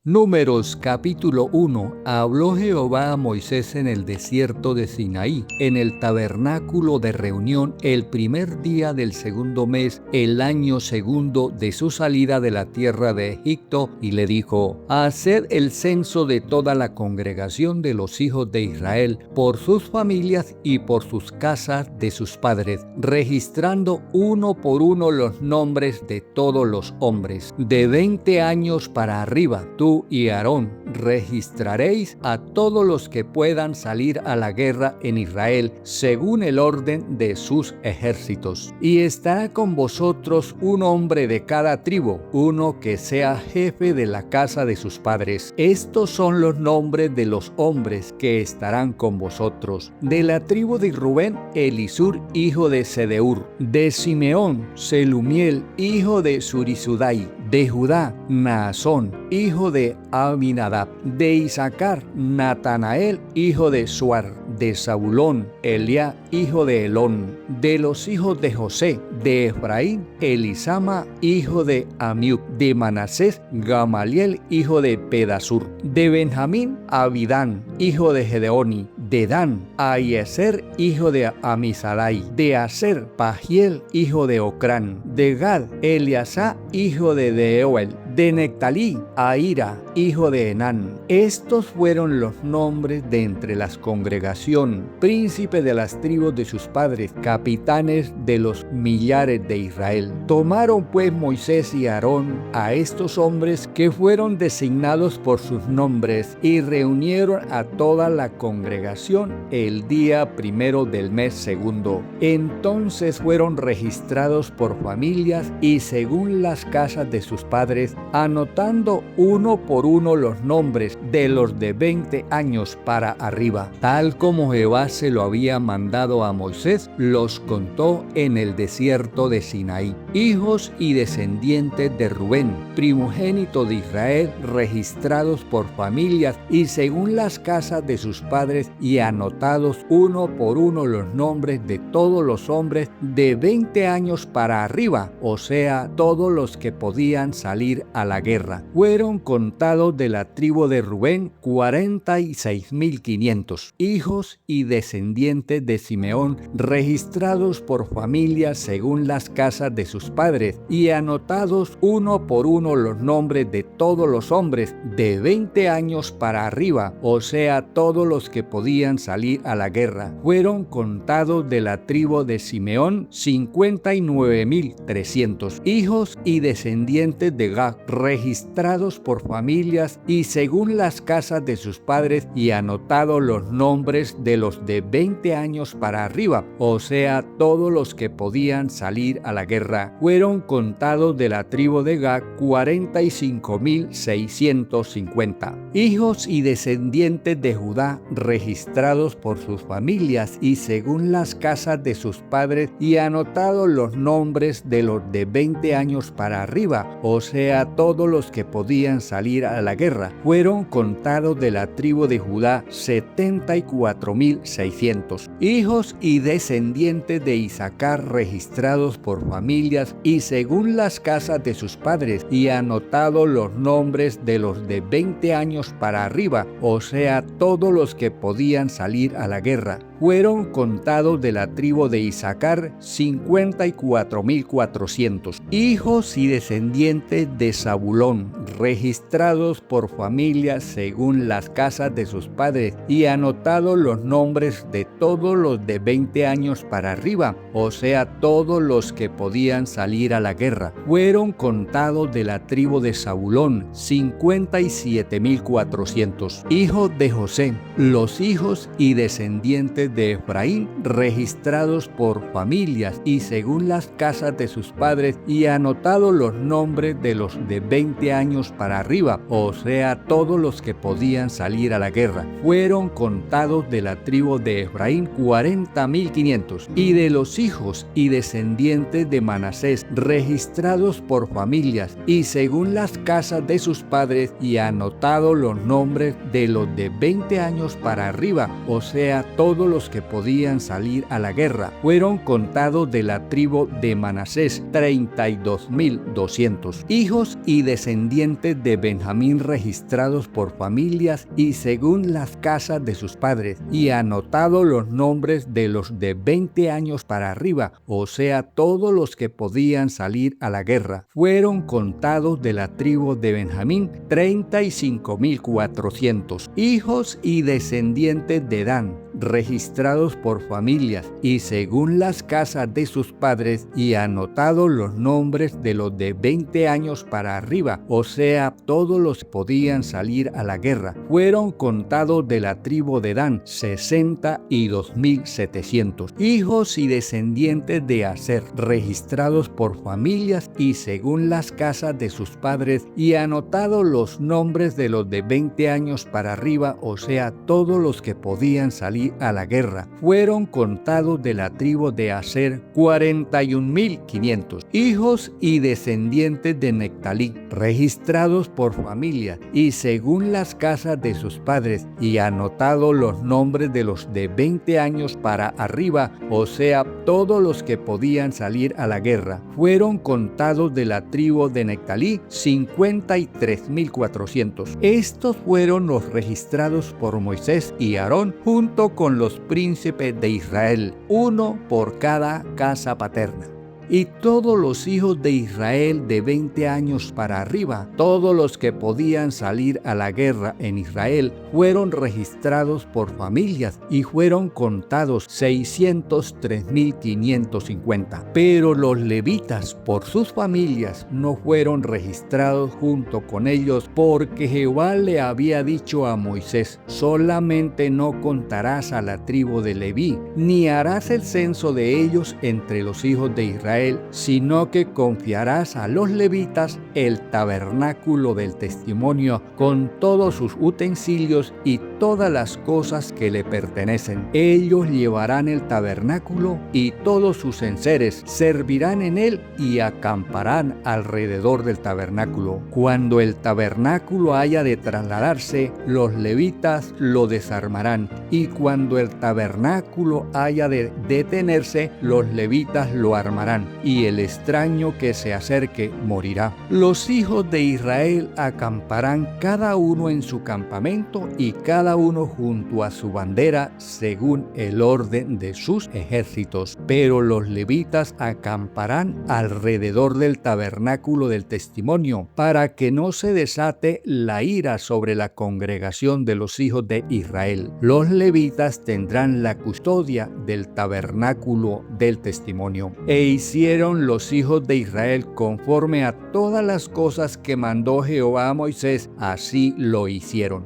Números capítulo 1. Habló Jehová a Moisés en el desierto de Sinaí, en el tabernáculo de reunión, el primer día del segundo mes, el año segundo de su salida de la tierra de Egipto, y le dijo: Haced el censo de toda la congregación de los hijos de Israel, por sus familias y por sus casas de sus padres, registrando uno por uno los nombres de todos los hombres, de 20 años para arriba. Tú y Aarón registraréis a todos los que puedan salir a la guerra en Israel, según el orden de sus ejércitos. Y estará con vosotros un hombre de cada tribu, uno que sea jefe de la casa de sus padres. Estos son los nombres de los hombres que estarán con vosotros. De la tribu de Rubén, Elisur, hijo de Sedeur. De Simeón, Selumiel, hijo de Surisudai. De Judá, Naasón, hijo de Aminadab. De Isaacar, Natanael, hijo de Suar. De Zabulón, Eliá, hijo de Elón. De los hijos de José, de Efraín, Elisama, hijo de Amiud. De Manasés, Gamaliel, hijo de Pedasur. De Benjamín, Abidán, hijo de Gedeoni. De Dan, Ahiezer, hijo de Amisadai. De Aser, Pagiel, hijo de Ocrán. De Gad, Eliasá, hijo de Deuel. De Nectalí, Ahira, hijo de Enán. Estos fueron los nombres de entre las congregación, príncipe de las tribus de sus padres, capitanes de los millares de Israel. Tomaron pues Moisés y Aarón a estos hombres que fueron designados por sus nombres y reunieron a toda la congregación el día primero del mes segundo. Entonces fueron registrados por familias y según las casas de sus padres, anotando uno por uno los nombres de los de 20 años para arriba. Tal como Jehová se lo había mandado a Moisés, los contó en el desierto de Sinaí. Hijos y descendientes de Rubén, primogénito de Israel, registrados por familias y según las casas de sus padres, y anotados uno por uno los nombres de todos los hombres de 20 años para arriba, o sea, todos los que podían salir a la guerra. Fueron contados de la tribu de Rubén 46.500. Hijos y descendientes de Simeón, registrados por familias según las casas de sus padres, y anotados uno por uno los nombres de todos los hombres de 20 años para arriba, o sea, todos los que podían salir a la guerra. Fueron contados de la tribu de Simeón 59.300. Hijos y descendientes de Gad, registrados por familias y según las casas de sus padres, y anotados los nombres de los de 20 años para arriba, o sea, todos los que podían salir a la guerra. Fueron contados de la tribu de Gad 45.650. Hijos y descendientes de Judá, registrados por sus familias y según las casas de sus padres, y anotados los nombres de los de 20 años para arriba, o sea, todos los que podían salir a la guerra. Fueron contados de la tribu de Judá 74.600. Hijos y descendientes de Isaacar, registrados por familias y según las casas de sus padres, y anotados los nombres de los de 20 años para arriba, o sea, todos los que podían salir a la guerra. Fueron contados de la tribu de Isaacar 54.400. Hijos y descendientes de Zabulón, registrados por familias según las casas de sus padres, y anotados los nombres de todos los de 20 años para arriba, o sea, todos los que podían salir a la guerra. Fueron contados de la tribu de Zabulón 57.400. Hijos de José, los hijos y descendientes de Efraín, registrados por familias y según las casas de sus padres, y anotados los nombres de los de 20 años para arriba, o sea, todos los que podían salir a la guerra. Fueron contados de la tribu de Efraín 40.500. Y de los hijos y descendientes de Manasés, registrados por familias y según las casas de sus padres, y anotados los nombres de los de 20 años para arriba, o sea, todos los los que podían salir a la guerra. Fueron contados de la tribu de Manasés 32.200. Hijos y descendientes de Benjamín registrados por familias y según las casas de sus padres, y anotados los nombres de los de 20 años para arriba, o sea, todos los que podían salir a la guerra. Fueron contados de la tribu de Benjamín 35.400. Hijos y descendientes de Dan, registrados por familias y según las casas de sus padres, y anotados los nombres de los de 20 años para arriba, o sea, todos los que podían salir a la guerra. Fueron contados de la tribu de Dan 62.700. Hijos y descendientes de Aser, registrados por familias y según las casas de sus padres, y anotados los nombres de los de 20 años para arriba, o sea, todos los que podían salir a la guerra. Fueron contados de la tribu de Aser 41.500. Hijos y descendientes de Nectalí, registrados por familia y según las casas de sus padres, y anotados los nombres de los de 20 años para arriba, o sea, todos los que podían salir a la guerra. Fueron contados de la tribu de Nectalí 53.400. Estos fueron los registrados por Moisés y Aarón junto con los príncipes de Israel, uno por cada casa paterna. Y todos los hijos de Israel de 20 años para arriba, todos los que podían salir a la guerra en Israel, fueron registrados por familias y fueron contados 603.550. Pero los levitas por sus familias no fueron registrados junto con ellos, porque Jehová le había dicho a Moisés: solamente no contarás a la tribu de Leví, ni harás el censo de ellos entre los hijos de Israel, sino que confiarás a los levitas el tabernáculo del testimonio con todos sus utensilios y todas las cosas que le pertenecen. Ellos llevarán el tabernáculo y todos sus enseres, servirán en él y acamparán alrededor del tabernáculo. Cuando el tabernáculo haya de trasladarse, los levitas lo desarmarán, y cuando el tabernáculo haya de detenerse, los levitas lo armarán, y el extraño que se acerque morirá. Los hijos de Israel acamparán cada uno en su campamento y cada uno junto a su bandera según el orden de sus ejércitos. Pero los levitas acamparán alrededor del tabernáculo del testimonio para que no se desate la ira sobre la congregación de los hijos de Israel. Los levitas tendrán la custodia del tabernáculo del testimonio. E hicieron los hijos de Israel conforme a todas las cosas que mandó Jehová a Moisés, así lo hicieron.